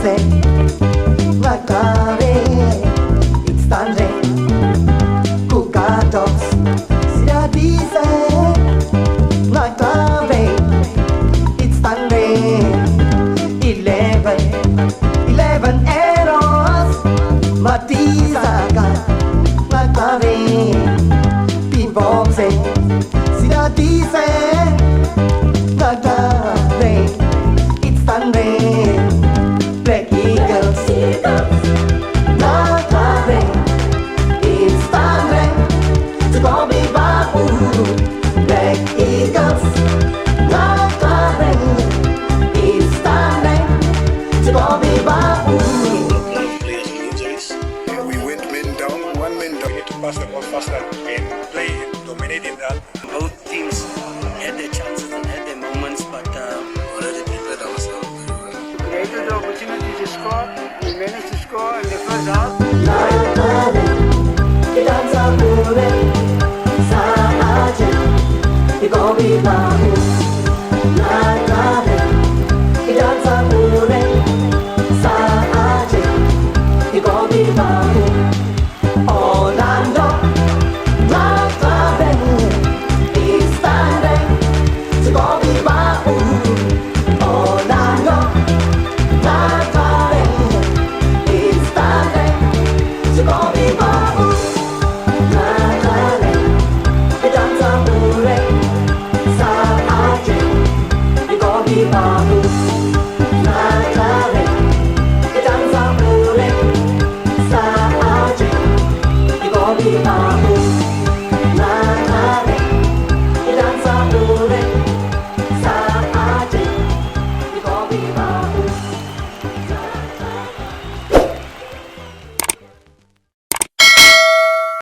se guardare istante cucatos si dice guardare istante 11 eros matisaga guardare pibose si dice guardare istante Black Eagles, not loving, it's thunder to call me Babu. Black Eagles, not loving, it's thunder to call me Babu. Players with injuries. We went men down, one man down. We need to pass the ball faster and play dominating that. Both teams had their chances and had their moments, but Already prepared ourselves very well. Created the opportunity to score. We managed to score in the first half. Not loving, it's thunder, sa aja, to call me Babu.